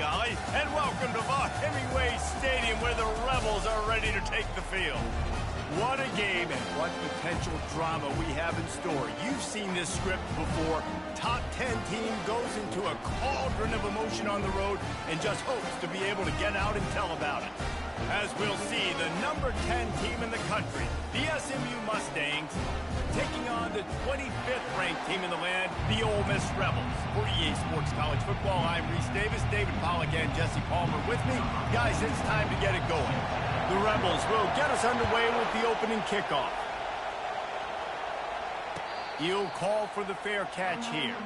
Golly, and welcome to Hemingway Stadium where the Rebels are ready to take the field. What a game and what potential drama we have in store. You've seen this script before. Top 10 team goes into a cauldron of emotion on the road and just hopes to be able to get out and tell about it. As we'll see, the number 10 team in the country, the SMU Mustangs, taking on the 25th ranked team in the land, the Ole Miss Rebels. For EA Sports College Football, I'm Reese Davis, David Pollack, and Jesse Palmer with me. Guys, it's time to get it going. The Rebels will get us underway with the opening kickoff. He'll call for the fair catch here.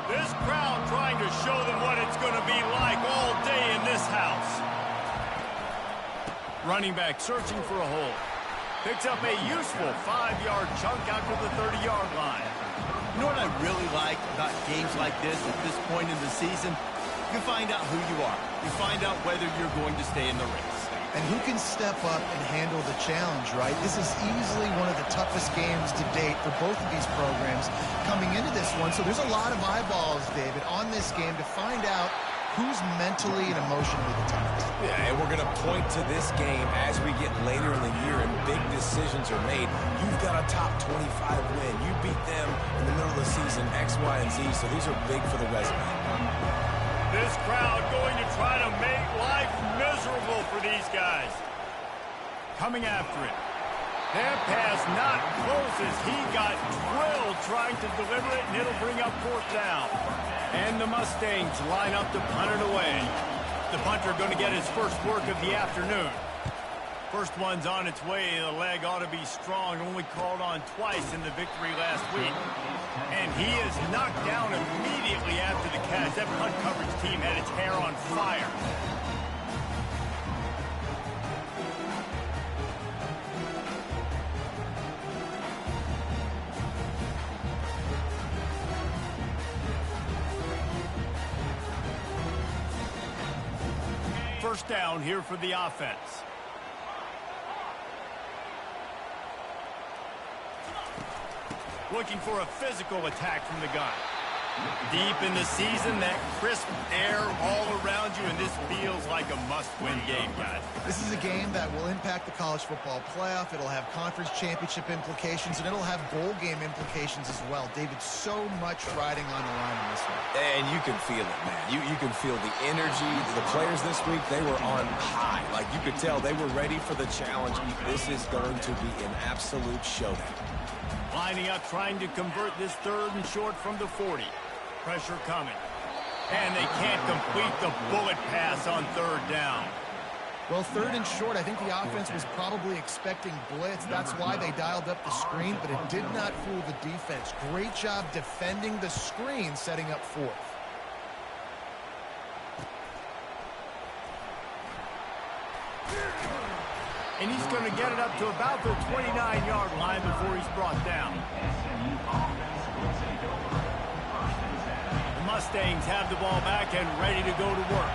This crowd trying to show them what it's going to be like all day in this house. Running back searching for a hole. Picks up a useful 5-yard chunk out to the 30-yard line. You know what I really like about games like this at this point in the season? You find out who you are. You find out whether you're going to stay in the race. And who can step up and handle the challenge, right? This is easily one of the toughest games to date for both of these programs coming into this one. So there's a lot of eyeballs, David, on this game to find out who's mentally and emotionally the toughest. Yeah, and we're going to point to this game as we get later in the year and big decisions are made. You've got a top 25 win. You beat them in the middle of the season, X, Y, and Z, so these are big for the resume. This crowd going to try to make life miserable for these guys. Coming after it. That pass not close as he got drilled trying to deliver it, and it'll bring up 4th down. And the Mustangs line up to punt it away. The punter going to get his first work of the afternoon. First one's on its way. The leg ought to be strong. Only called on twice in the victory last week. And he is knocked down immediately after the catch. That punt coverage team had its hair on fire. First down here for the offense. Looking for a physical attack from the gun. Deep in the season, that crisp air all around you, and this feels like a must-win game, guys. This is a game that will impact the college football playoff. It'll have conference championship implications, and it'll have bowl game implications as well. David, so much riding on the line in this one. And you can feel it, man. You can feel the energy. The players this week, they were on high. Like, you could tell they were ready for the challenge. This is going to be an absolute showdown. Lining up, trying to convert this 3rd and short from the 40. Pressure coming. And they can't complete the bullet pass on 3rd down. Well, 3rd and short, I think the offense was probably expecting blitz. That's why they dialed up the screen, but it did not fool the defense. Great job defending the screen, setting up 4th. And he's going to get it up to about the 29-yard line before he's brought down. The Mustangs have the ball back and ready to go to work.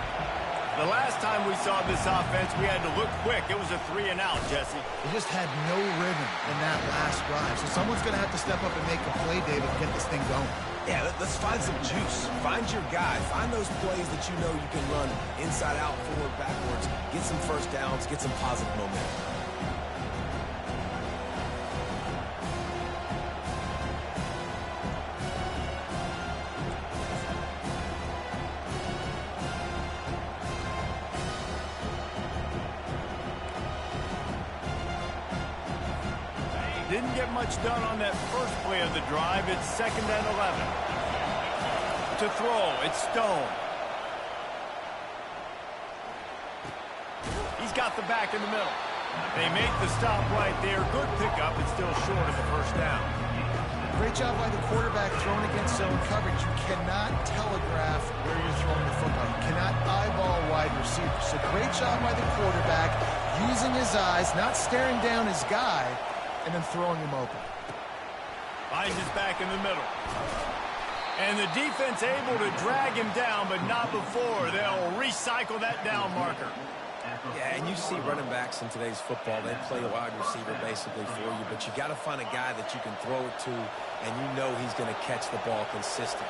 The last time we saw this offense, we had to look quick. It was a 3-and-out, Jesse. They just had no rhythm in that last drive. So someone's going to have to step up and make a play, David, and get this thing going. Yeah, let's find some juice. Find your guy. Find those plays that you know you can run inside out, forward, backwards. Get some first downs. Get some positive momentum. Didn't get much done on that first play of the drive. It's 2nd and 11. To throw, it's Stone. He's got the back in the middle. They make the stop right there. Good pickup. It's still short of the first down. Great job by the quarterback throwing against zone coverage. You cannot telegraph where you're throwing the football. You cannot eyeball wide receivers. So great job by the quarterback using his eyes, not staring down his guy, and then throwing him open. Finds his back in the middle. And the defense able to drag him down, but not before. They'll recycle that down marker. Yeah, and you see running backs in today's football, they play a wide receiver basically for you, but you got to find a guy that you can throw it to, and you know he's going to catch the ball consistently.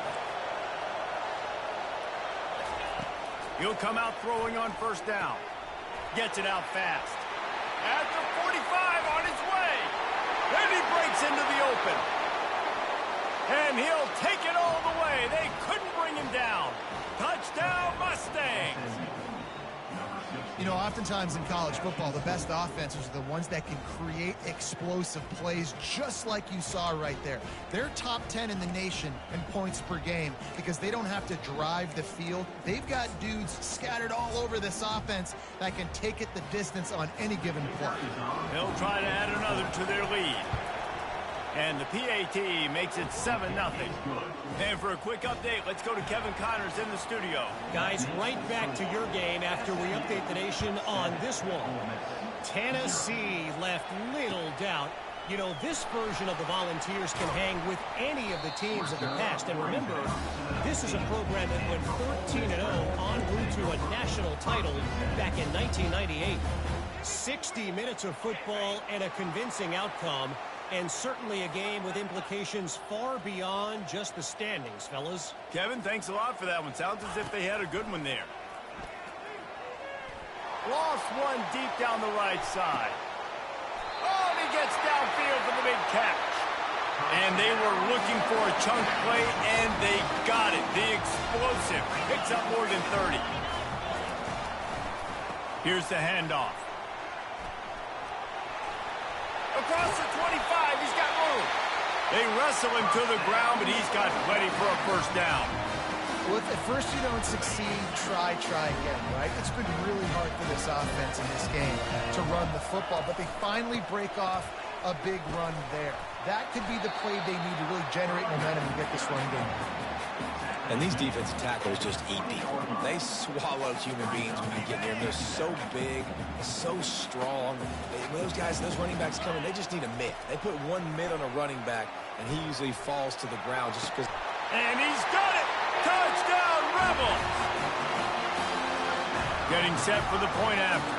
He'll come out throwing on first down. Gets it out fast. At the 45 on his way. And he breaks into the open. And he'll take it all the way. They couldn't bring him down. Touchdown, Mustangs. You know, oftentimes in college football, the best offenses are the ones that can create explosive plays, just like you saw right there. They're top 10 in the nation in points per game because they don't have to drive the field. They've got dudes scattered all over this offense that can take it the distance on any given play. They'll try to add another to their lead. And the PAT makes it 7-0. And for a quick update, let's go to Kevin Connors in the studio. Guys, right back to your game after we update the nation on this one. Tennessee left little doubt. You know, this version of the Volunteers can hang with any of the teams of the past. And remember, this is a program that went 14-0 en route to a national title back in 1998. 60 minutes of football and a convincing outcome. And certainly a game with implications far beyond just the standings, fellas. Kevin, thanks a lot for that one. Sounds as if they had a good one there. Lost one deep down the right side. Oh, and he gets downfield for the big catch. And they were looking for a chunk play, and they got it. The explosive picks up more than 30. Here's the handoff. Across the 25, he's got room. They wrestle him to the ground, but he's got plenty for a first down. Well, if at first you don't succeed, try again, right? It's been really hard for this offense in this game to run the football, but they finally break off a big run there. That could be the play they need to really generate momentum and get this run game. And these defensive tackles just eat people. They swallow human beings when you get near them. They're so big, so strong. When those guys, those running backs come in, they just need a mid. They put one mid on a running back, and he usually falls to the ground just because. And he's got it! Touchdown, Rebels! Getting set for the point after.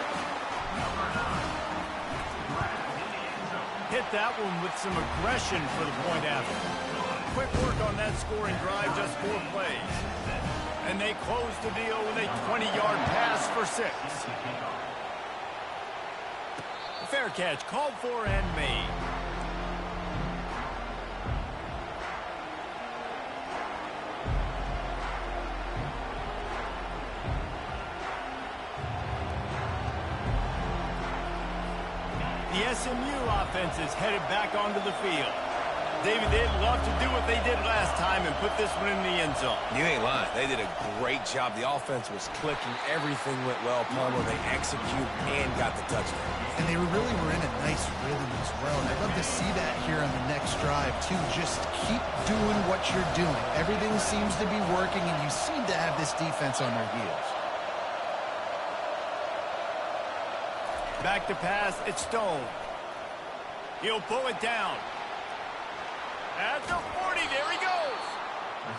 Hit that one with some aggression for the point after. Quick work on that scoring drive, just 4 plays. And they close the deal with a 20-yard pass for 6. A fair catch called for and made. The SMU offense is headed back onto the field. David, they'd love to do what they did last time and put this one in the end zone. You ain't lying. They did a great job. The offense was clicking. Everything went well. Palmer, they executed and got the touchdown. And they really were in a nice rhythm as well. And I'd love to see that here on the next drive, too. Just keep doing what you're doing. Everything seems to be working, and you seem to have this defense on their heels. Back to pass, it's Stone. He'll pull it down. At the 40, there he goes.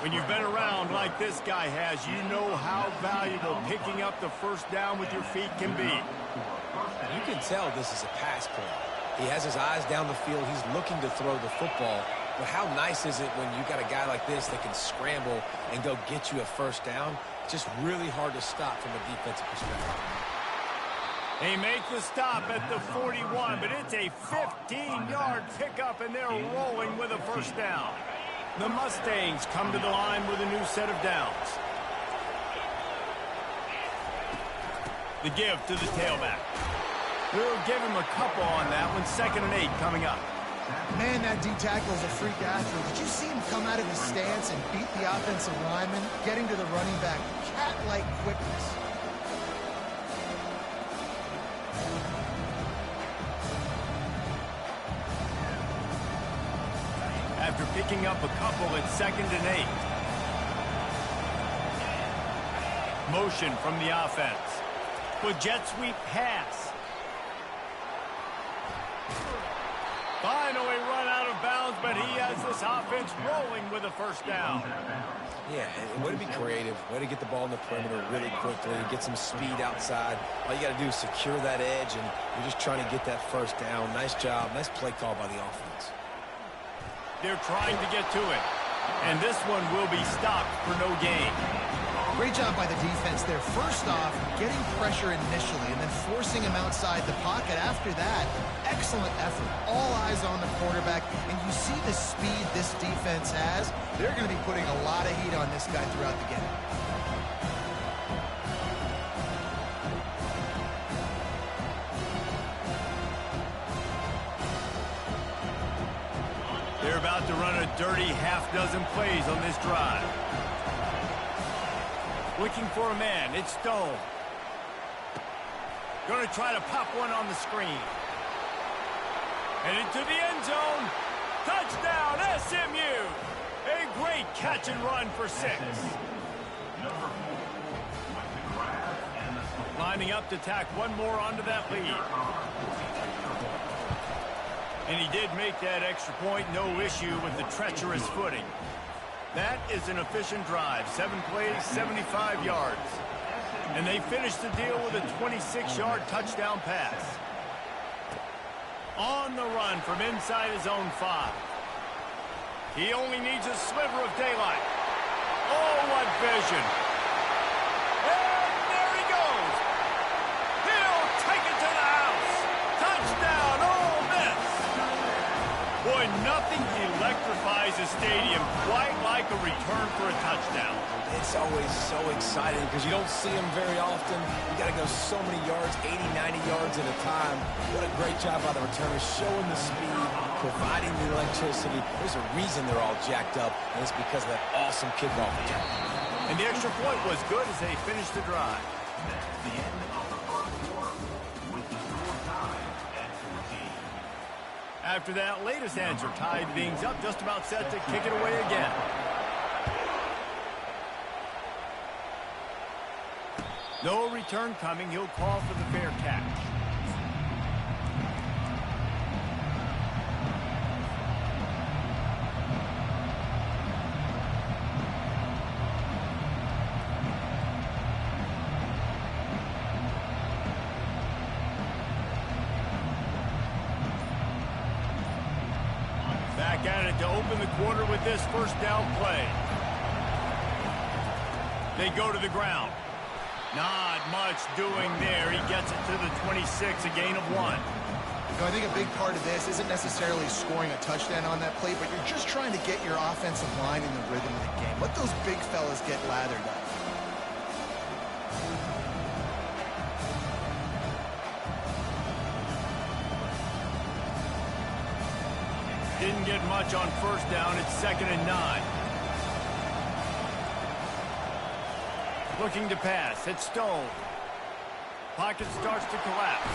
When you've been around like this guy has, you know how valuable picking up the first down with your feet can be. You can tell this is a pass play. He has his eyes down the field. He's looking to throw the football. But how nice is it when you got a guy like this that can scramble and go get you a first down? Just really hard to stop from a defensive perspective. They make the stop at the 41, but it's a 15-yard pickup, and they're rolling with a first down. The Mustangs come to the line with a new set of downs. The give to the tailback. We'll give him a couple on that one. 2nd and 8 coming up. Man, that D-tackle is a freak athlete. Did you see him come out of his stance and beat the offensive lineman, getting to the running back? Cat-like quickness. After picking up a couple at 2nd and 8. Motion from the offense. With jet sweep pass. Finally run out of bounds, but he has this offense rolling with a first down. Yeah, and way to be creative, way to get the ball in the perimeter really quickly, get some speed outside. All you got to do is secure that edge, and you're just trying to get that first down. Nice job, nice play call by the offense. They're trying to get to it, and this one will be stopped for no gain. Great job by the defense there. First off, getting pressure initially and then forcing him outside the pocket after that. Excellent effort. All eyes on the quarterback. And you see the speed this defense has. They're going to be putting a lot of heat on this guy throughout the game. They're about to run a dirty half-dozen plays on this drive. Looking for a man. It's Stone. Going to try to pop one on the screen. And into the end zone. Touchdown, SMU. A great catch and run for 6. Lining up to tack one more onto that lead. And he did make that extra point. No issue with the treacherous footing. That is an efficient drive. 7 plays, 75 yards. And they finished the deal with a 26-yard touchdown pass. On the run from inside his own 5. He only needs a sliver of daylight. Oh, what vision. And there he goes. He'll take it to the house. Touchdown, Ole Miss. Boy, nothing electrifies a stadium quite like a return for a touchdown. It's always so exciting because you don't see them very often. You got to go so many yards, 80, 90 yards at a time. What a great job by the returners, showing the speed, providing the electricity. There's a reason they're all jacked up, and it's because of that awesome kickoff return. And the extra point was good as they finished the drive. After that latest answer tied things up, just about set to kick it away again. No return coming. He'll call for the fair catch. Back at it to open the quarter with this first down play. They go to the ground. Not much doing there. He gets it to the 26, a gain of 1. You know, I think a big part of this isn't necessarily scoring a touchdown on that play, but you're just trying to get your offensive line in the rhythm of the game. Let those big fellas get lathered up. Didn't get much on first down. It's 2nd and 9. Looking to pass. It's Stone. Pocket starts to collapse.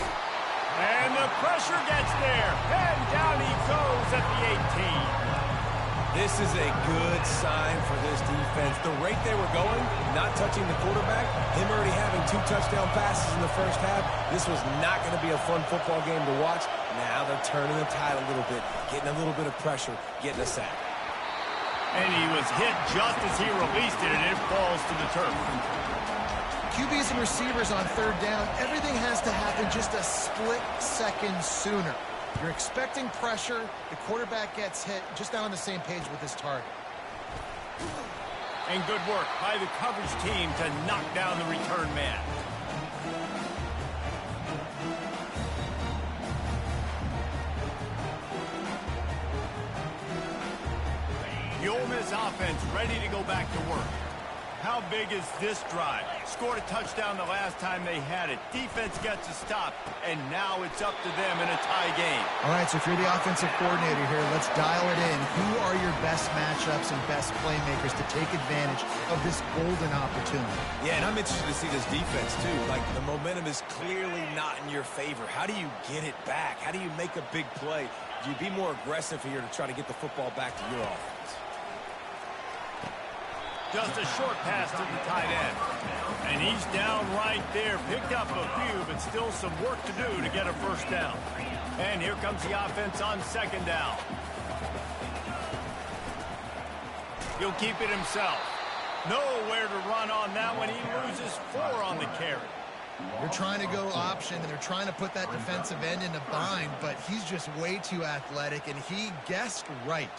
And the pressure gets there. And down he goes at the 18. This is a good sign for this defense. The rate they were going, not touching the quarterback, him already having 2 touchdown passes in the first half, this was not going to be a fun football game to watch. Now they're turning the tide a little bit, getting a little bit of pressure, getting a sack. And he was hit just as he released it, and it falls to the turf. QBs and receivers on 3rd down, everything has to happen just a split second sooner. You're expecting pressure, the quarterback gets hit, just not on the same page with his target. And good work by the coverage team to knock down the return man. The Ole Miss offense ready to go back to work. How big is this drive? Scored a touchdown the last time they had it. Defense gets a stop, and now it's up to them in a tie game. All right, so if you're the offensive coordinator here, let's dial it in. Who are your best matchups and best playmakers to take advantage of this golden opportunity? Yeah, and I'm interested to see this defense, too. Like, the momentum is clearly not in your favor. How do you get it back? How do you make a big play? Do you be more aggressive here to try to get the football back to your offense? Just a short pass to the tight end. And he's down right there. Picked up a few, but still some work to do to get a first down. And here comes the offense on 2nd down. He'll keep it himself. Nowhere to run on that one. He loses 4 on the carry. They're trying to go option, and they're trying to put that defensive end in a bind, but he's just way too athletic, and he guessed right.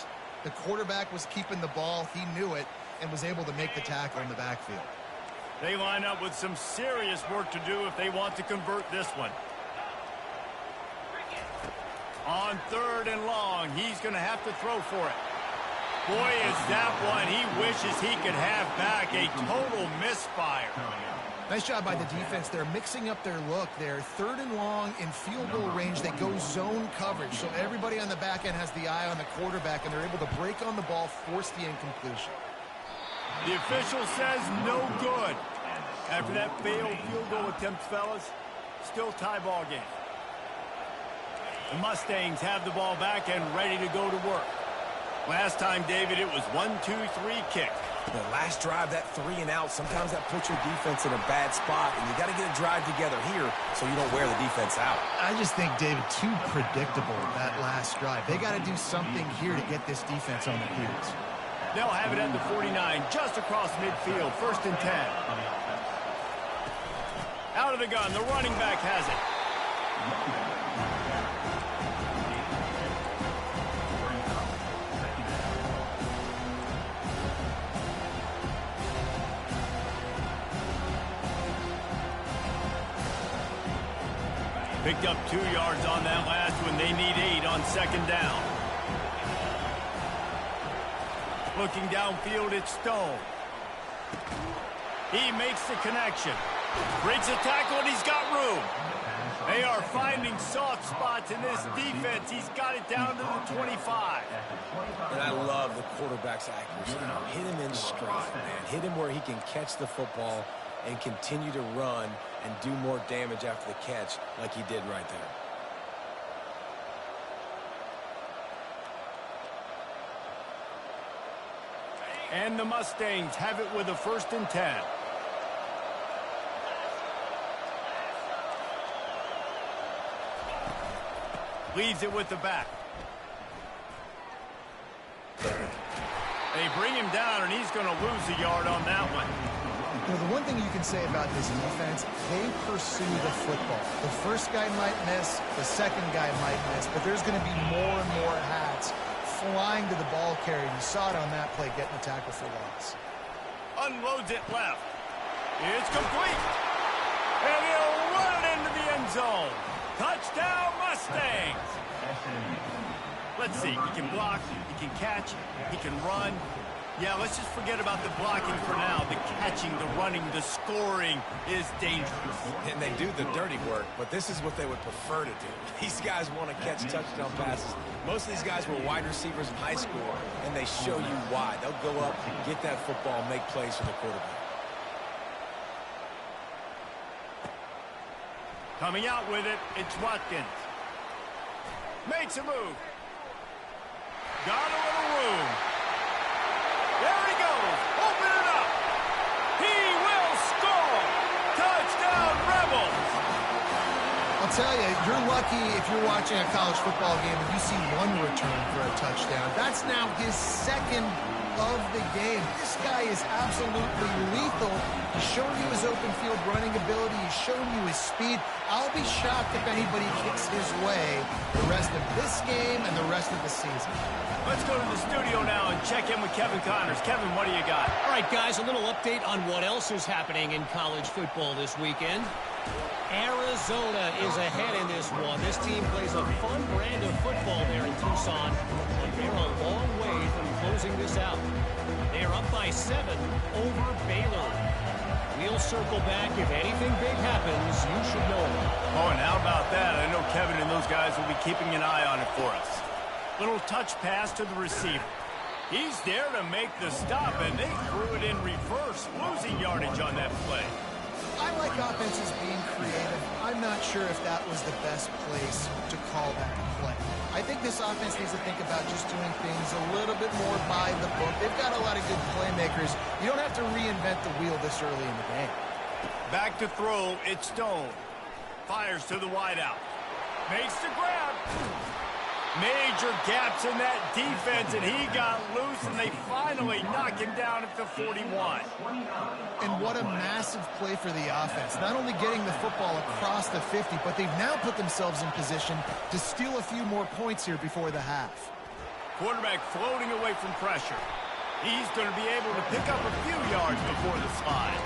The quarterback was keeping the ball. He knew it and was able to make the tackle in the backfield. They line up with some serious work to do if they want to convert this one. On 3rd and long, he's going to have to throw for it. Boy, is that one he wishes he could have back. A total misfire. Nice job by the defense. They're mixing up their look. They're 3rd and long in field goal range. They go zone coverage, so everybody on the back end has the eye on the quarterback, and they're able to break on the ball, force the incompletion. The official says no good. After that failed field goal attempt, fellas, still tie ball game. The Mustangs have the ball back and ready to go to work. Last time, David, it was 1-2-3 kick. The last drive, that 3 and out, sometimes that puts your defense in a bad spot, and you got to get a drive together here so you don't wear the defense out. I just think, David, too predictable that last drive. They got to do something here to get this defense on their heels. They'll have it at the 49, just across midfield, 1st and 10. Out of the gun, the running back has it. Picked up 2 yards on that last one. They need 8 on 2nd down. Looking downfield, it's Stone. He makes the connection. Breaks a tackle, and he's got room. They are finding soft spots in this defense. He's got it down to the 25. And I love the quarterback's accuracy. Hit him in stride, man. Hit him where he can catch the football and continue to run and do more damage after the catch like he did right there. And the Mustangs have it with a 1st and 10. Leaves it with the back. They bring him down, and he's going to lose a yard on that one. You know, the one thing you can say about this defense, they pursue the football. The first guy might miss, the second guy might miss, but there's going to be more and more hats flying to the ball carrier. You saw it on that play, getting the tackle for loss. Unloads it left. It's complete. And he'll run it into the end zone. Touchdown, Mustangs. Let's see. He can block, he can catch, he can run. Yeah, let's just forget about the blocking for now. The catching, the running, the scoring is dangerous. And they do the dirty work, but this is what they would prefer to do. These guys want to catch touchdown passes. Most of these guys were wide receivers in high school, and they show you why. They'll go up, get that football, make plays for the quarterback. Coming out with it, it's Watkins. Makes a move. Got a little room. There he goes. Open it up. He will score. Touchdown, Rebels. I'll tell you, you're lucky if you're watching a college football game and you see one return for a touchdown. That's now his 2nd of the game. This guy is absolutely lethal. He's shown you his open field running ability. He's shown you his speed. I'll be shocked if anybody kicks his way the rest of this game and the rest of the season. Let's go to the studio now and check in with Kevin Connors. Kevin, what do you got? All right, guys, a little update on what else is happening in college football this weekend. Arizona is ahead in this one. This team plays a fun brand of football there in Tucson, but they're a long way from closing this out. They are up by 7 over Baylor. We'll circle back. If anything big happens, you should know it. Oh, and how about that? I know Kevin and those guys will be keeping an eye on it for us. Little touch pass to the receiver. He's there to make the stop, and they threw it in reverse, losing yardage on that play. I like offenses being creative. I'm not sure if that was the best place to call that play. I think this offense needs to think about just doing things a little bit more by the book. They've got a lot of good playmakers. You don't have to reinvent the wheel this early in the game. Back to throw, it's Stone. Fires to the wideout. Makes the grab. Major gaps in that defense, and he got loose, and they finally knock him down at the 41. And what a massive play for the offense. Not only getting the football across the 50, but they've now put themselves in position to steal a few more points here before the half. Quarterback floating away from pressure. He's going to be able to pick up a few yards before the slide.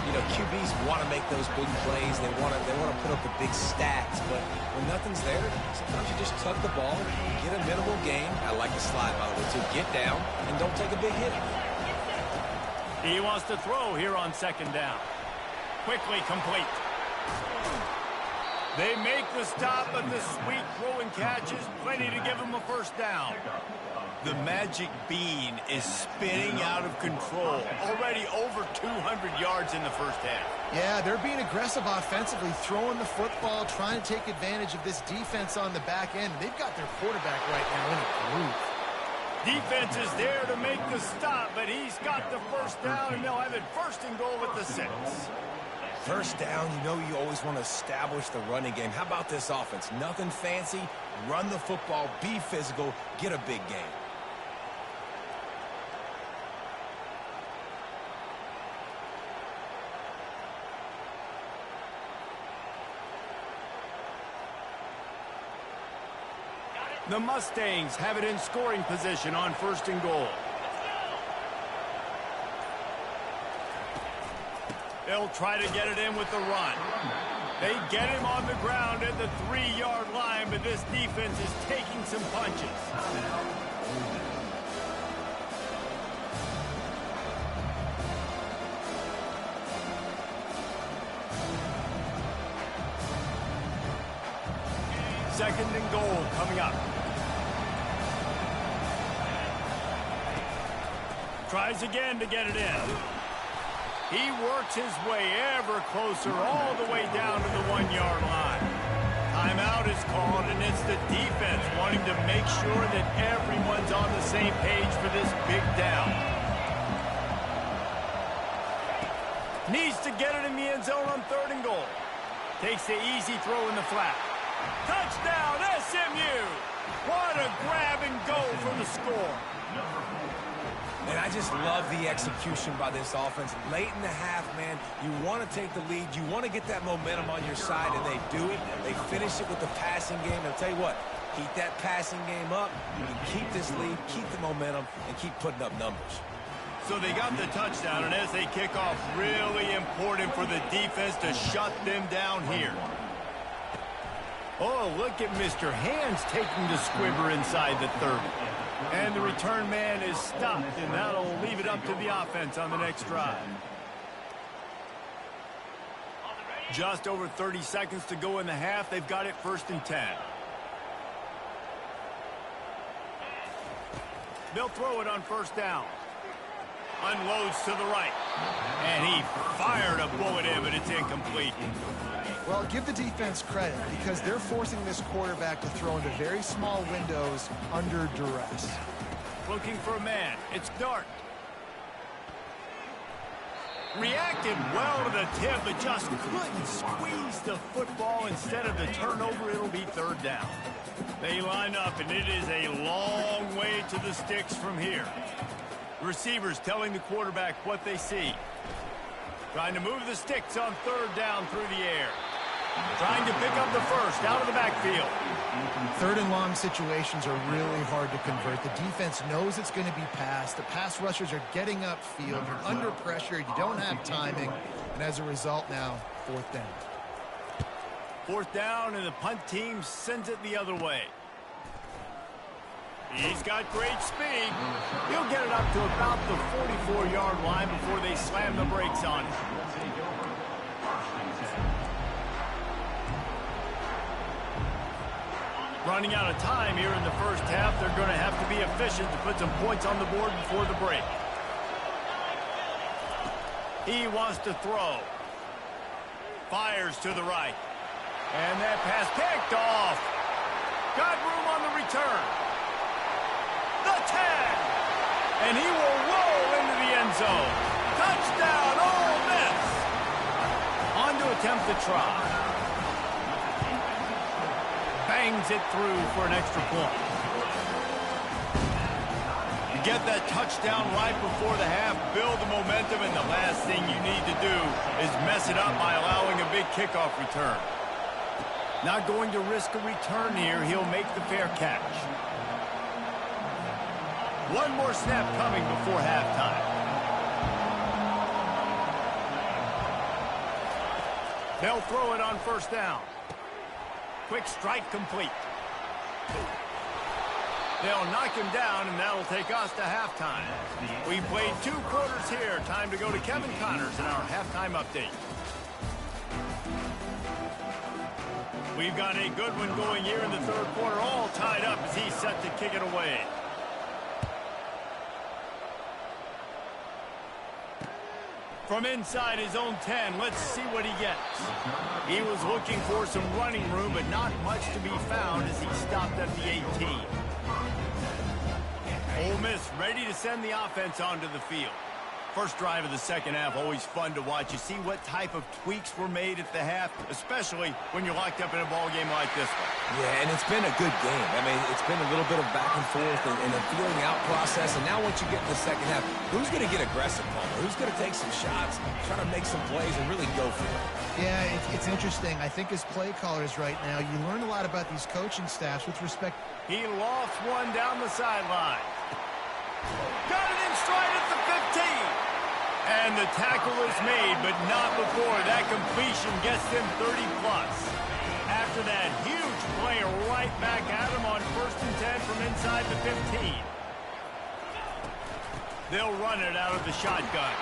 You know, QBs want to make those big plays. They want to put up the big stats. But when nothing's there, sometimes you just tuck the ball, get a minimal gain. I like the slide, by the way, too. Get down and don't take a big hit. He wants to throw here on second down. Quickly complete. They make the stop, but the sweet throw and catch is plenty to give him a first down. The magic bean is spinning out of control. Already over 200 yards in the first half. Yeah, they're being aggressive offensively, throwing the football, trying to take advantage of this defense on the back end. They've got their quarterback right now in a groove. Defense is there to make the stop, but he's got the first down, and they'll have it first and goal at the 6. First down, you know you always want to establish the running game. How about this offense? Nothing fancy. Run the football, be physical, get a big gain. The Mustangs have it in scoring position on first and goal. They'll try to get it in with the run. They get him on the ground at the 3-yard line, but this defense is taking some punches. Second and goal coming up. Tries again to get it in. He works his way ever closer all the way down to the 1-yard line. Timeout is called, and it's the defense wanting to make sure that everyone's on the same page for this big down. Needs to get it in the end zone on third and goal. Takes the easy throw in the flat. Touchdown, SMU! What a grab and go for the score. And I just love the execution by this offense. Late in the half, man, you want to take the lead. You want to get that momentum on your side, and they do it. They finish it with the passing game. And I'll tell you what, keep that passing game up. You can keep this lead, keep the momentum, and keep putting up numbers. So they got the touchdown, and as they kick off, really important for the defense to shut them down here. Oh, look at Mr. Hands taking the squibber inside the 30. And the return man is stopped, and that'll leave it up to the offense on the next drive. Just over 30 seconds to go in the half. They've got it first and 10. They'll throw it on first down. Unloads to the right. And he fired a bullet in, but it's incomplete. Well, give the defense credit because they're forcing this quarterback to throw into very small windows under duress. Looking for a man. It's Dart. Reacted well to the tip, but just couldn't squeeze the football. Instead of the turnover, it'll be third down. They line up, and it is a long way to the sticks from here. Receivers telling the quarterback what they see. Trying to move the sticks on third down through the air. Trying to pick up the first out of the backfield. Third and long situations are really hard to convert. The defense knows it's going to be passed. The pass rushers are getting upfield. You're under pressure. You don't have timing. And as a result now, fourth down. Fourth down, and the punt team sends it the other way. He's got great speed. He'll get it up to about the 44-yard line before they slam the brakes on it. Running out of time here in the first half. They're going to have to be efficient to put some points on the board before the break. He wants to throw. Fires to the right. And that pass picked off. Got room on the return. The 10. And he will roll into the end zone. Touchdown, Ole Miss. On to attempt the try. Bang bangs it through for an extra point. You get that touchdown right before the half, build the momentum, and the last thing you need to do is mess it up by allowing a big kickoff return. Not going to risk a return here. He'll make the fair catch. One more snap coming before halftime. They'll throw it on first down. Quick strike complete. They'll knock him down, and that'll take us to halftime. We played 2 quarters here. Time to go to Kevin Connors in our halftime update. We've got a good one going here in the 3rd quarter, all tied up as he's set to kick it away. From inside his own 10, let's see what he gets. He was looking for some running room, but not much to be found as he stopped at the 18. Ole Miss ready to send the offense onto the field. First drive of the second half, always fun to watch. You see what type of tweaks were made at the half, especially when you're locked up in a ball game like this one. Yeah, and it's been a good game. I mean, it's been a little bit of back and forth and a feeling out process. And now once you get in the second half, who's going to get aggressive, Palmer? Who's going to take some shots, try to make some plays, and really go for it? Yeah, it's interesting. I think as play callers right now, you learn a lot about these coaching staffs with respect. He lofts one down the sideline. Got it in stride at the 15. And the tackle is made, but not before that completion gets them 30-plus. After that huge play right back at him on 1st and 10 from inside the 15. They'll run it out of the shotgun.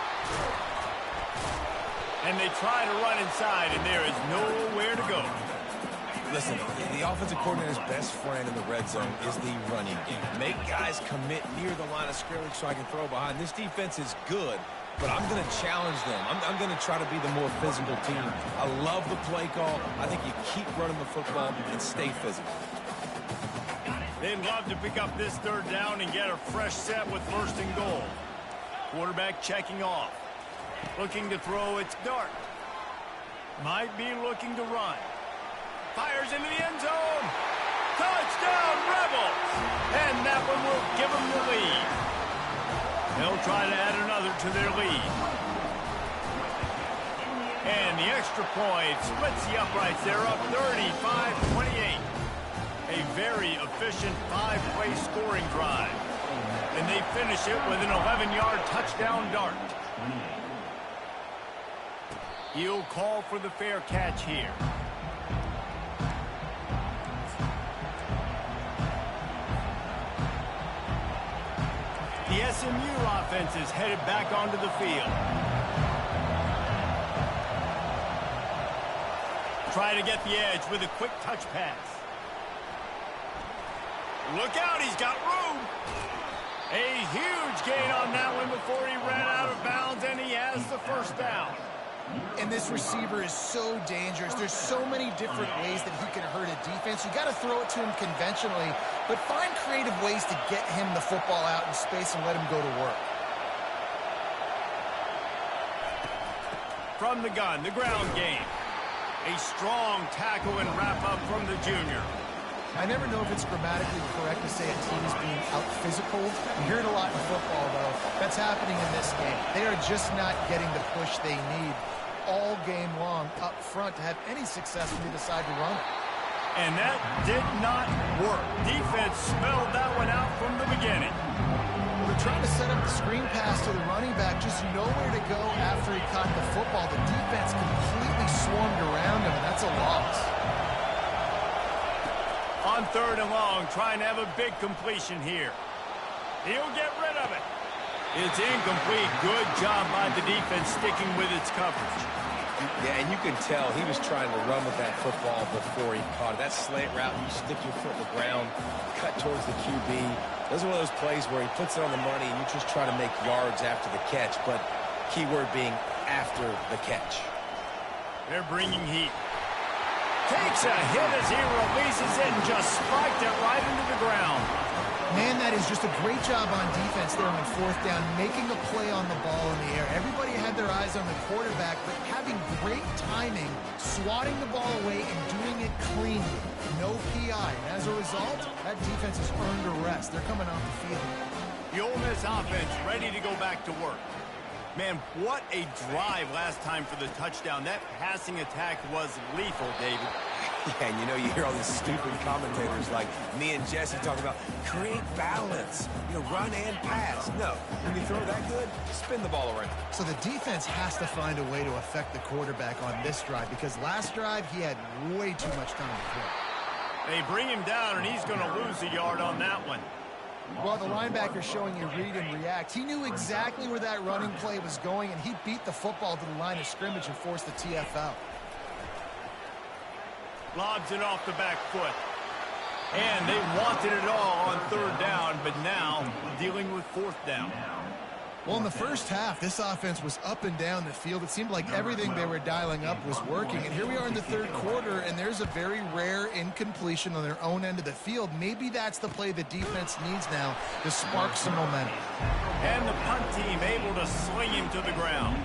And they try to run inside, and there is nowhere to go. Listen, the offensive coordinator's best friend in the red zone is the running game. Make guys commit near the line of scrimmage so I can throw behind. This defense is good, but I'm going to challenge them. I'm going to try to be the more physical team. I love the play call. I think you keep running the football and stay physical. They'd love to pick up this 3rd down and get a fresh set with 1st and goal. Quarterback checking off. Looking to throw, it's Dart. Might be looking to run. Fires into the end zone. Touchdown, Rebels! And that one will give them the lead. They'll try to add another to their lead. And the extra point splits the uprights. They're up 35-28. A very efficient 5-play scoring drive. And they finish it with an 11-yard touchdown dart. He'll call for the fair catch here. The SMU offense is headed back onto the field. Try to get the edge with a quick touch pass. Look out, he's got room. A huge gain on that one before he ran out of bounds, and he has the 1st down. And this receiver is so dangerous. There's so many different ways that he can hurt a defense. You got to throw it to him conventionally, but find creative ways to get him the football out in space and let him go to work. From the gun, the ground game. A strong tackle and wrap-up from the junior. I never know if it's grammatically correct to say a team is being out-physical. You hear it a lot in football, though. That's happening in this game. They are just not getting the push they need all game long up front to have any success when they decide to run it. And that did not work. Defense smelled that one out from the beginning. They're trying to set up the screen pass to the running back, just nowhere to go after he caught the football. The defense completely swarmed around him, and that's a loss. On 3rd and long, trying to have a big completion here. He'll get rid of it. It's incomplete. Good job by the defense sticking with its coverage. Yeah, and you can tell he was trying to run with that football before he caught it. That slant route, you stick your foot in the ground, cut towards the QB. Those are one of those plays where he puts it on the money and you just try to make yards after the catch, but keyword being after the catch. They're bringing heat. Takes a hit as he releases it and just spiked it right into the ground. Man, that is just a great job on defense there on fourth down, making a play on the ball in the air. Everybody had their eyes on the quarterback, but having great timing, swatting the ball away, and doing it cleanly. No PI. And as a result, that defense has earned a rest. They're coming off the field. The Ole Miss offense ready to go back to work. Man, what a drive last time for the touchdown. That passing attack was lethal, David. Yeah, and you know, you hear all these stupid commentators like me and Jesse talking about create balance, run and pass. No, when you throw that good, spin the ball around. So the defense has to find a way to affect the quarterback on this drive because last drive he had way too much time to throw. They bring him down, and he's going to lose a yard on that one. Well, the linebacker's showing you read and react. He knew exactly where that running play was going, and he beat the football to the line of scrimmage and forced the TFL. Lobs it off the back foot. And they wanted it all on third down, but now dealing with fourth down. Well, in the first half, this offense was up and down the field. It seemed like everything they were dialing up was working. And here we are in the third quarter, and there's a very rare incompletion on their own end of the field. Maybe that's the play the defense needs now to spark some momentum. And the punt team able to sling him to the ground.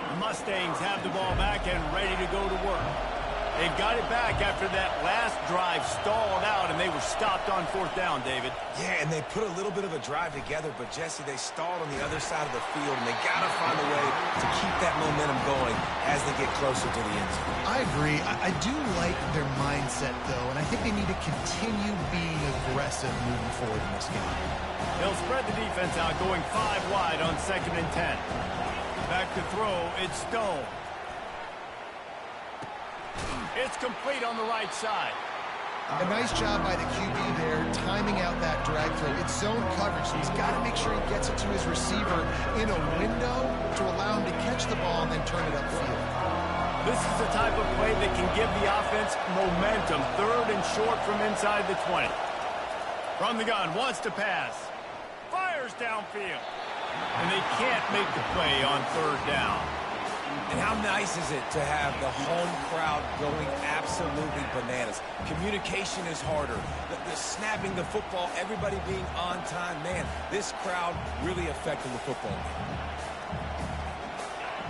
The Mustangs have the ball back and ready to go to work. They've got it back after that last drive stalled out, and they were stopped on fourth down, David. Yeah, and they put a little bit of a drive together, but, Jesse, they stalled on the other side of the field, and they got to find a way to keep that momentum going as they get closer to the end zone. I agree. I do like their mindset, though, and I think they need to continue being aggressive moving forward in this game. They'll spread the defense out, going 5 wide on 2nd and 10. Back to throw, it's Stone. It's complete on the right side. A nice job by the QB there, timing out that drag throw. It's zone coverage, so he's got to make sure he gets it to his receiver in a window to allow him to catch the ball and then turn it upfield. This is the type of play that can give the offense momentum. 3rd and short from inside the 20. From the gun, wants to pass. Fires downfield. And they can't make the play on 3rd down. And how nice is it to have the home crowd going absolutely bananas? Communication is harder. The snapping the football, everybody being on time. Man, this crowd really affecting the football game.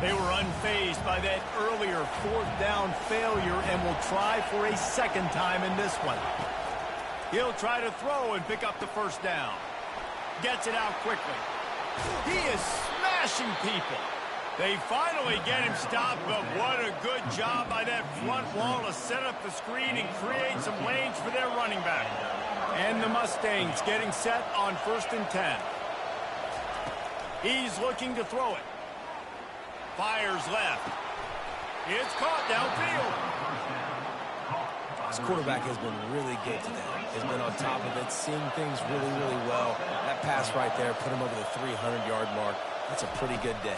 They were unfazed by that earlier 4th down failure and will try for a 2nd time in this one. He'll try to throw and pick up the 1st down. Gets it out quickly. He is smashing people. They finally get him stopped, but what a good job by that front wall to set up the screen and create some lanes for their running back. And the Mustangs getting set on 1st and 10. He's looking to throw it. Fires left. It's caught downfield. This quarterback has been really good today. He's been on top of it, seeing things really, really well. That pass right there put him over the 300-yard mark. That's a pretty good day.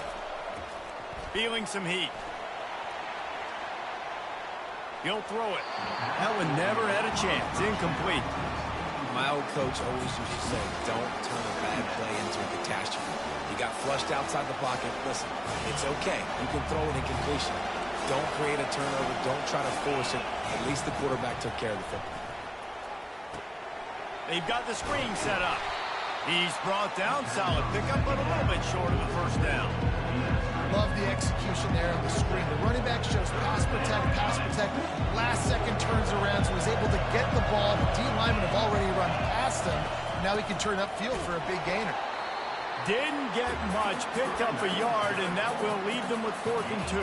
Feeling some heat. He'll throw it. That one never had a chance. Incomplete. My old coach always used to say, don't turn a bad play into a catastrophe. He got flushed outside the pocket. Listen, it's okay. You can throw an incompletion. Don't create a turnover. Don't try to force it. At least the quarterback took care of the football. They've got the screen set up. He's brought down. Solid pickup, but a little bit short of the 1st down. Love the execution there on the screen. The running back shows pass protect. Last second turns around, so he's able to get the ball. The D linemen have already run past him. Now he can turn upfield for a big gainer. Didn't get much. Picked up a yard, and that will leave them with 4th and 2.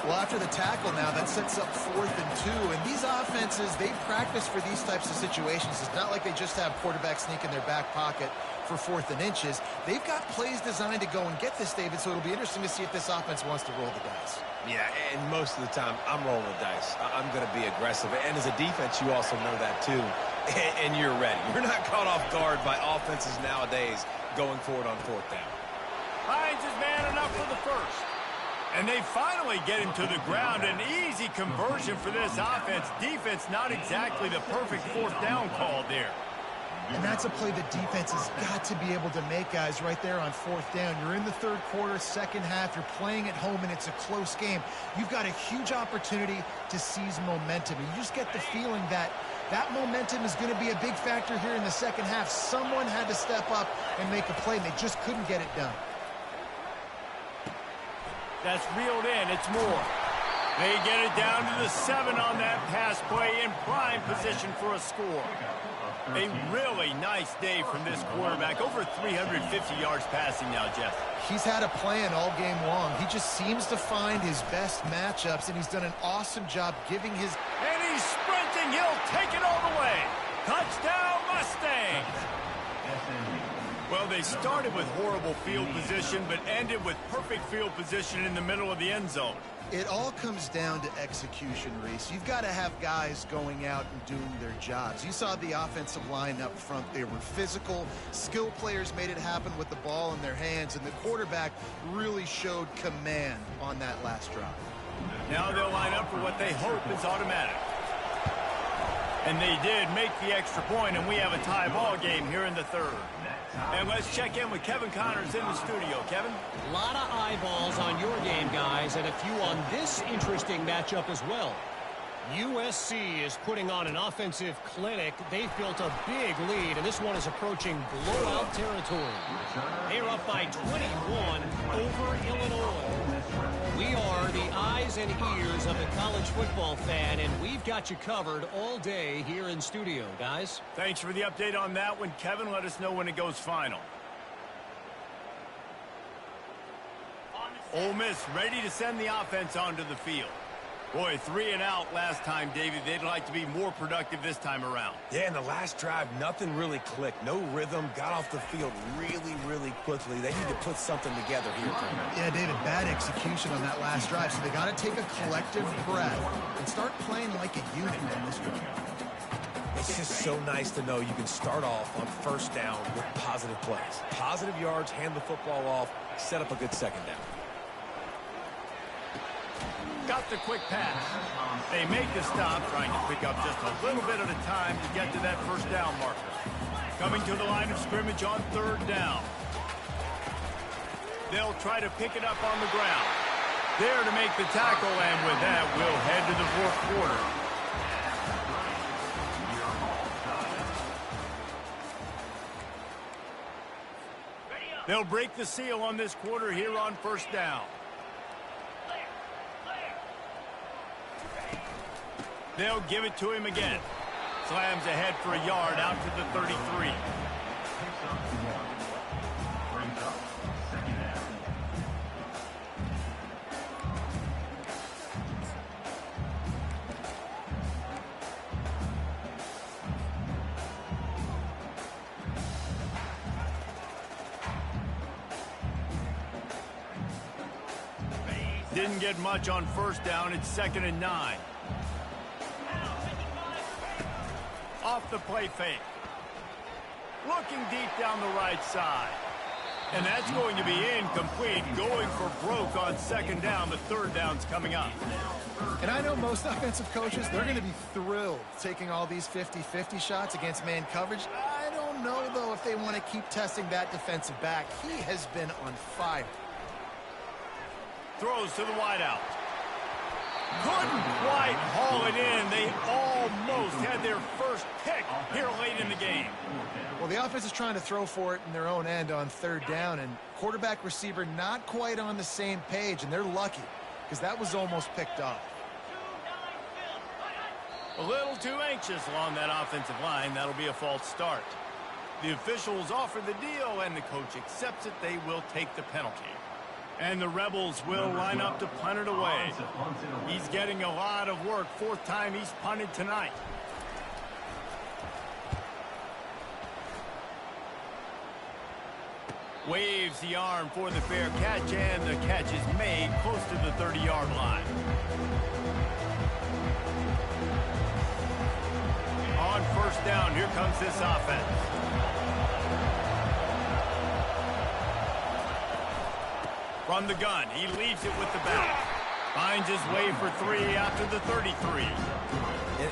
Well, after the tackle now, that sets up 4th and 2. And these offenses, they practice for these types of situations. It's not like they just have quarterback sneak in their back pocket for 4th and inches. They've got plays designed to go and get this, David, so it'll be interesting to see if this offense wants to roll the dice. Yeah, and most of the time, I'm rolling the dice. I'm going to be aggressive. And as a defense, you also know that, too. And you're ready. You're not caught off guard by offenses nowadays going forward on 4th down. Finds his man enough for the 1st. And they finally get him to the ground. An easy conversion for this offense. Defense not exactly the perfect 4th down call there. And that's a play the defense has got to be able to make, guys, right there on 4th down. You're in the 3rd quarter, 2nd half. You're playing at home, and it's a close game. You've got a huge opportunity to seize momentum. And you just get the feeling that That momentum is going to be a big factor here in the second half. Someone had to step up and make a play, and they just couldn't get it done. That's reeled in. It's more. They get it down to the 7 on that pass play in prime position for a score. A really nice day from this quarterback. Over 350 yards passing now, Jeff. He's had a plan all game long. He just seems to find his best matchups, and he's done an awesome job giving his... And he's sprinting. He'll take it all the way. Touchdown, Mustangs. Well, they started with horrible field position, but ended with perfect field position in the middle of the end zone. It all comes down to execution, Reese. You've got to have guys going out and doing their jobs. You saw the offensive line up front. They were physical. Skill players made it happen with the ball in their hands, and the quarterback really showed command on that last drive. Now they'll line up for what they hope is automatic. And they did make the extra point, and we have a tie ball game here in the third. And let's check in with Kevin Connors in the studio. Kevin? A lot of eyeballs on your game, guys, and a few on this interesting matchup as well. USC is putting on an offensive clinic. They've built a big lead, and this one is approaching blowout territory. They're up by 21 over Illinois. We are the eyes and ears of the college football fan, and we've got you covered all day here in studio, guys. Thanks for the update on that one, Kevin. Let us know when it goes final. Ole Miss ready to send the offense onto the field. Boy, 3 and out last time, David. They'd like to be more productive this time around. Yeah, in the last drive, nothing really clicked. No rhythm. Got off the field really, really quickly. They need to put something together here. Yeah, David, bad execution on that last drive. So they got to take a collective breath and start playing like a unit in this one. It's just so nice to know you can start off on first down with positive plays. Positive yards, hand the football off, set up a good second down. Got the quick pass. They make the stop, trying to pick up just a little bit at a time to get to that first down marker. Coming to the line of scrimmage on third down. They'll try to pick it up on the ground. There to make the tackle, and with that, we'll head to the fourth quarter. They'll break the seal on this quarter here on first down. They'll give it to him again. Slams ahead for a yard out to the 33. Didn't get much on first down. It's 2nd and 9. Off the play fake. Looking deep down the right side. And that's going to be incomplete. Going for broke on 2nd down. The 3rd down's coming up. And I know most offensive coaches, they're going to be thrilled taking all these 50-50 shots against man coverage. I don't know, though, if they want to keep testing that defensive back. He has been on fire. Throws to the wideout. Couldn't quite haul it in. They almost had their first pick here late in the game. Well, the offense is trying to throw for it in their own end on 3rd down, and quarterback receiver not quite on the same page, and they're lucky because that was almost picked off. A little too anxious along that offensive line. That'll be a false start. The officials offer the deal, and the coach accepts it. They will take the penalty. And the Rebels will line up to punt it away. He's getting a lot of work. 4th time he's punted tonight. Waves the arm for the fair catch, and the catch is made close to the 30-yard line. On 1st down, here comes this offense. From the gun, he leaves it with the back. Finds his way for 3 after the 33.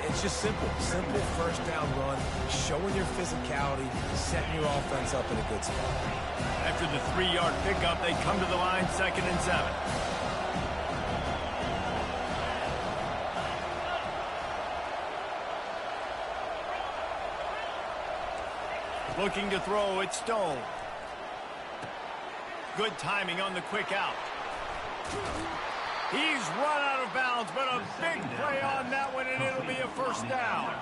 It's just simple. Simple first down run, showing your physicality, setting your offense up in a good spot. After the 3-yard pickup, they come to the line 2nd and 7. Looking to throw, it's Stone. Good timing on the quick out. He's run out of bounds, but a big play on that one, and it'll be a first down.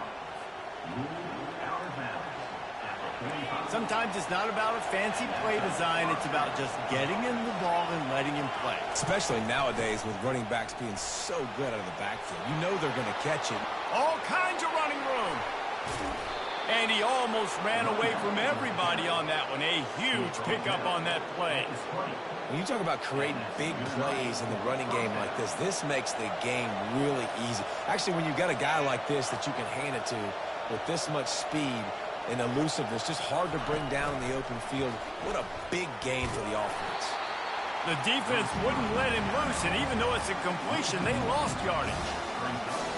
Sometimes it's not about a fancy play design. It's about just getting him the ball and letting him play. Especially nowadays with running backs being so good out of the backfield. You know they're going to catch it. All kinds of running room. And he almost ran away from everybody on that one. A huge pickup on that play. When you talk about creating big plays in the running game like this makes the game really easy. Actually, when you've got a guy like this that you can hand it to with this much speed and elusiveness, just hard to bring down in the open field. What a big gain for the offense. The defense wouldn't let him loose, and even though it's a completion, they lost yardage.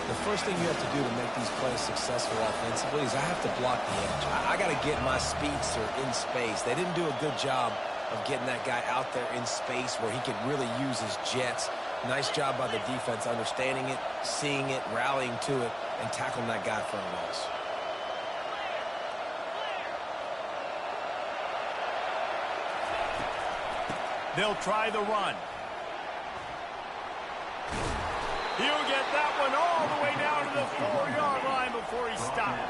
The first thing you have to do to make these plays successful offensively is I have to block the edge. I got to get my speedster in space. They didn't do a good job of getting that guy out there in space where he could really use his jets. Nice job by the defense understanding it, seeing it, rallying to it, and tackling that guy for a loss. They'll try the run. He'll get that one all the way down to the 4-yard line before he stopped.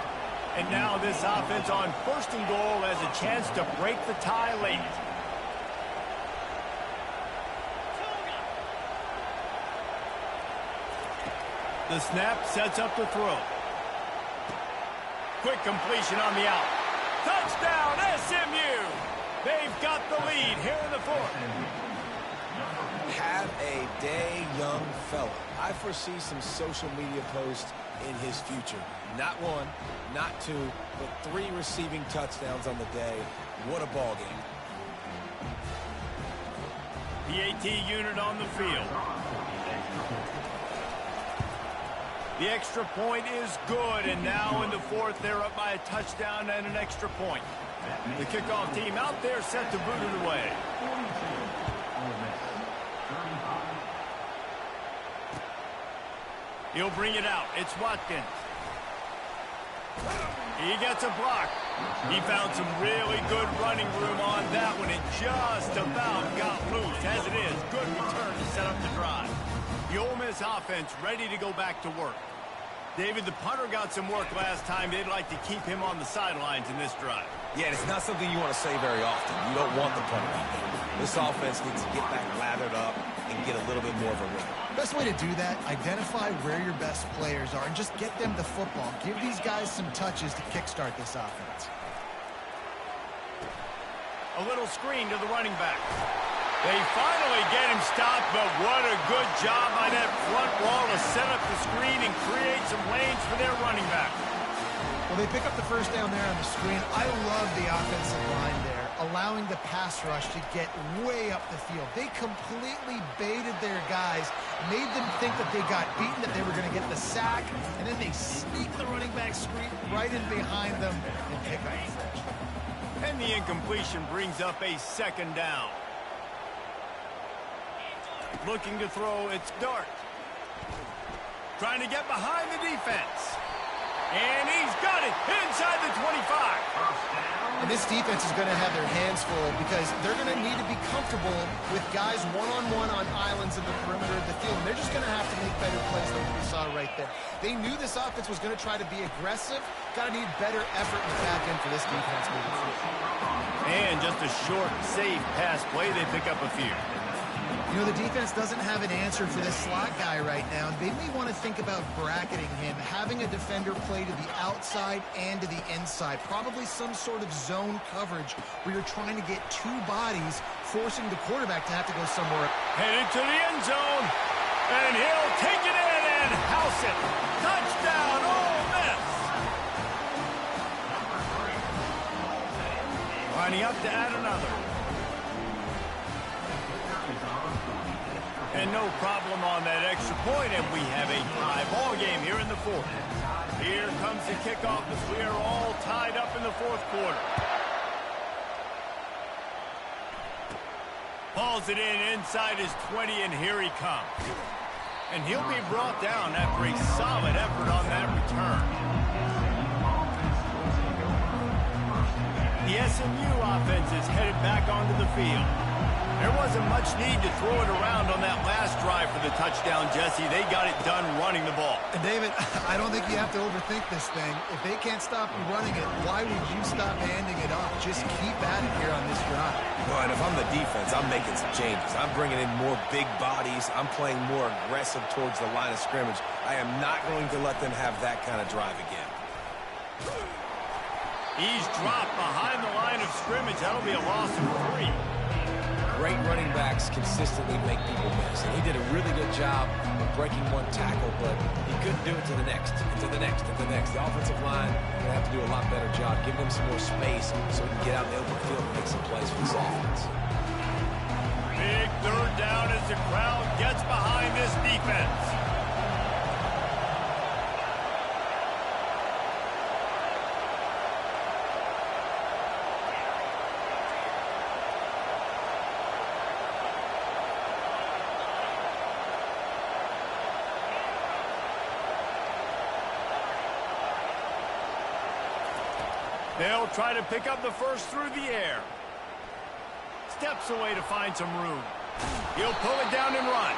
And now this offense on 1st and goal has a chance to break the tie late. The snap sets up the throw. Quick completion on the out. Touchdown, SMU! They've got the lead here in the 4th. Have a day, young fella. I foresee some social media posts in his future. Not 1, not 2, but 3 receiving touchdowns on the day. What a ball game. The AT unit on the field. The extra point is good, and now in the 4th, they're up by a touchdown and an extra point. The kickoff team out there set to boot it away. He'll bring it out. It's Watkins. He gets a block. He found some really good running room on that one and just about got loose. As it is, good return to set up the drive. The Ole Miss offense ready to go back to work. David, the punter got some work last time. They'd like to keep him on the sidelines in this drive. Yeah, it's not something you want to say very often. You don't want the punter out there. This offense needs to get back lathered up and get a little bit more of a rhythm. Best way to do that, identify where your best players are and just get them the football. Give these guys some touches to kickstart this offense. A little screen to the running back. They finally get him stopped, but what a good job by that front wall to set up the screen and create some lanes for their running back. Well, they pick up the first down there on the screen. I love the offensive line there, allowing the pass rush to get way up the field. They completely baited their guys, made them think that they got beaten, that they were going to get the sack, and then they sneak the running back screen right in behind them and pick up the first. And the incompletion brings up a 2nd down. Looking to throw, it's Dart. Trying to get behind the defense. And he's got it inside the 25. And this defense is going to have their hands full because they're going to need to be comfortable with guys one-on-one on islands in the perimeter of the field. And they're just going to have to make better plays than what we saw right there. They knew this offense was going to try to be aggressive. Got to need better effort in the back end for this defense moving forward. And just a short, safe pass play. They pick up a few. You know, the defense doesn't have an answer for this slot guy right now. They may want to think about bracketing him, having a defender play to the outside and to the inside. Probably some sort of zone coverage where you're trying to get 2 bodies, forcing the quarterback to have to go somewhere. Headed to the end zone. And he'll take it in and house it. Touchdown, Ole Miss. Lining up to add another. And no problem on that extra point, and we have a tie ball game here in the 4th. Here comes the kickoff as we are all tied up in the 4th quarter. Hauls it in inside his 20, and here he comes. And he'll be brought down after a solid effort on that return. SMU offense is headed back onto the field. There wasn't much need to throw it around on that last drive for the touchdown, Jesse. They got it done running the ball. And David, I don't think you have to overthink this thing. If they can't stop you running it, why would you stop handing it off? Just keep at it here on this drive. Well, and if I'm the defense, I'm making some changes. I'm bringing in more big bodies. I'm playing more aggressive towards the line of scrimmage. I am not going to let them have that kind of drive again. He's dropped behind the line of scrimmage. That'll be a loss of 3. Great running backs consistently make people miss. And he did a really good job of breaking one tackle, but he couldn't do it to the next, and to the next, and to the next. The offensive line going to have to do a lot better job, giving them some more space so we can get out in the open field and make some plays for this offense. Big third down as the crowd gets behind this defense. They'll try to pick up the first through the air. Steps away to find some room. He'll pull it down and run.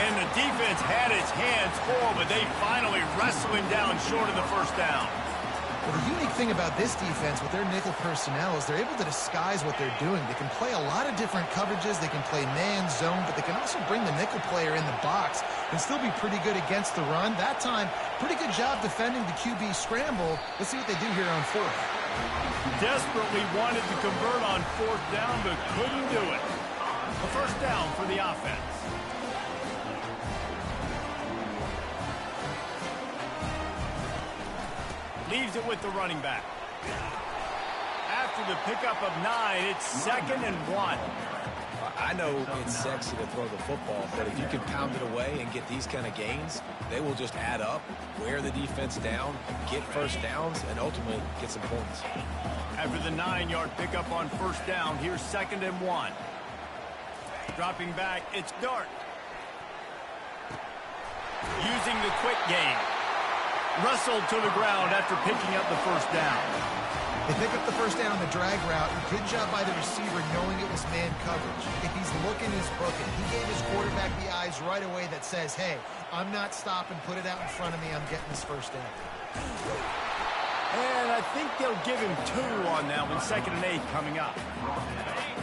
And the defense had its hands full, but they finally wrestle him down short of the first down. Well, the unique thing about this defense with their nickel personnel is they're able to disguise what they're doing. They can play a lot of different coverages. They can play man, zone, but they can also bring the nickel player in the box and still be pretty good against the run. That time, pretty good job defending the QB scramble. Let's see what they do here on 4th. Desperately wanted to convert on 4th down, but couldn't do it. A first down for the offense. Leaves it with the running back. After the pickup of 9, it's 2nd and 1. I know it's sexy to throw the football, but if you can pound it away and get these kind of gains, they will just add up, wear the defense down, get first downs, and ultimately get some points. After the 9-yard pickup on first down, here's 2nd and 1. Dropping back, it's Dart. Using the quick game. Wrestled to the ground after picking up the first down. They pick up the first down on the drag route. Good job by the receiver knowing it was man coverage. If he's looking, he's booking. He gave his quarterback the eyes right away that says, hey, I'm not stopping. Put it out in front of me. I'm getting this first down. And I think they'll give him 2 on that one. 2nd and 8 coming up.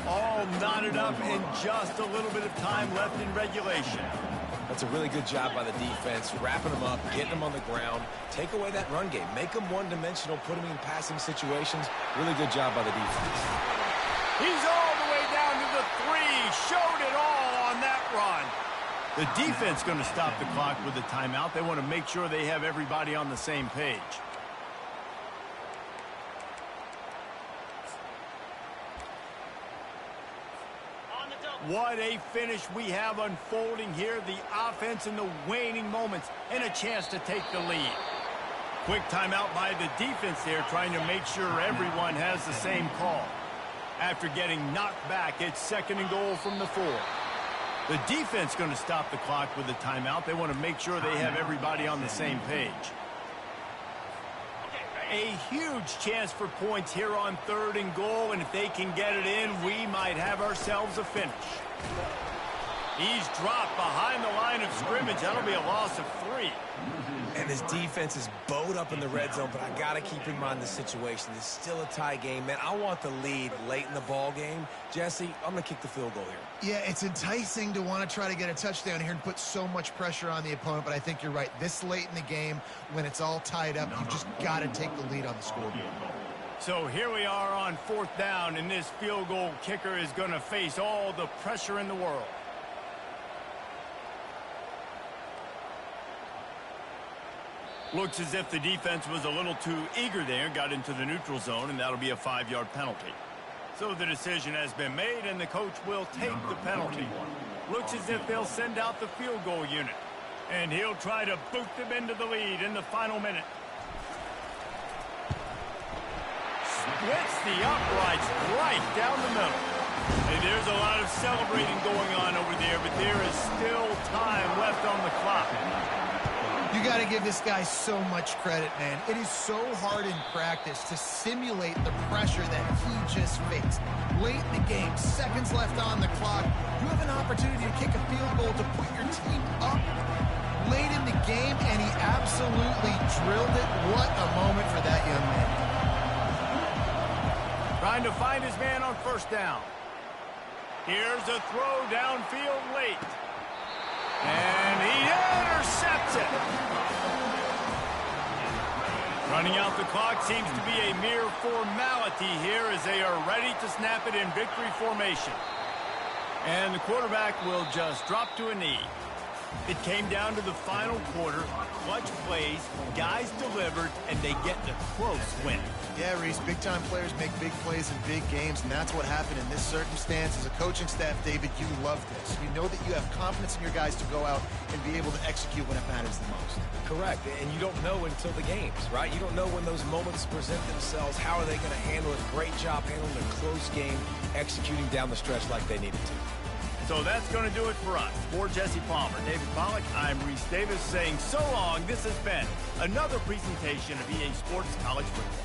All knotted up and just a little bit of time left in regulation. That's a really good job by the defense, wrapping them up, getting them on the ground, take away that run game, make them one-dimensional, put them in passing situations. Really good job by the defense. He's all the way down to the 3, showed it all on that run. The defense going to stop the clock with a timeout. They want to make sure they have everybody on the same page. What a finish we have unfolding here. The offense in the waning moments and a chance to take the lead. Quick timeout by the defense there, trying to make sure everyone has the same call. After getting knocked back, it's 2nd and goal from the 4. The defense going to stop the clock with a timeout. They want to make sure they have everybody on the same page. A huge chance for points here on 3rd and goal, and if they can get it in, we might have ourselves a finish. He's dropped behind the line of scrimmage. That'll be a loss of 3. And this defense is bowed up in the red zone, but I got to keep in mind the situation. It's still a tie game, man. I want the lead late in the ball game. Jesse, I'm going to kick the field goal here. Yeah, it's enticing to want to try to get a touchdown here and put so much pressure on the opponent, but I think you're right. This late in the game, when it's all tied up, you just got to take the lead on the scoreboard. So here we are on 4th down, and this field goal kicker is going to face all the pressure in the world. Looks as if the defense was a little too eager there, got into the neutral zone, and that'll be a 5-yard penalty. So the decision has been made, and the coach will take the penalty. Looks as if they'll send out the field goal unit. And he'll try to boot them into the lead in the final minute. Splits the uprights right down the middle. And there's a lot of celebrating going on over there, but there is still time left on the clock. You got to give this guy so much credit, man. It is so hard in practice to simulate the pressure that he just faced. Late in the game, seconds left on the clock, you have an opportunity to kick a field goal to put your team up late in the game, and he absolutely drilled it. What a moment for that young man. Trying to find his man on first down. Here's a throw downfield late. And he intercepts it. Running out the clock seems to be a mere formality here as they are ready to snap it in victory formation. And the quarterback will just drop to a knee. It came down to the final quarter. Clutch plays, guys delivered, and they get the close win. Yeah, Reese, big-time players make big plays in big games, and that's what happened in this circumstance. As a coaching staff, David, you love this. You know that you have confidence in your guys to go out and be able to execute when it matters the most. Correct, and you don't know until the games, right? You don't know when those moments present themselves. How are they going to handle it? Great job handling a close game, executing down the stretch like they needed to. So that's going to do it for us. For Jesse Palmer, David Pollack, I'm Reese Davis saying so long. This has been another presentation of EA Sports College Football.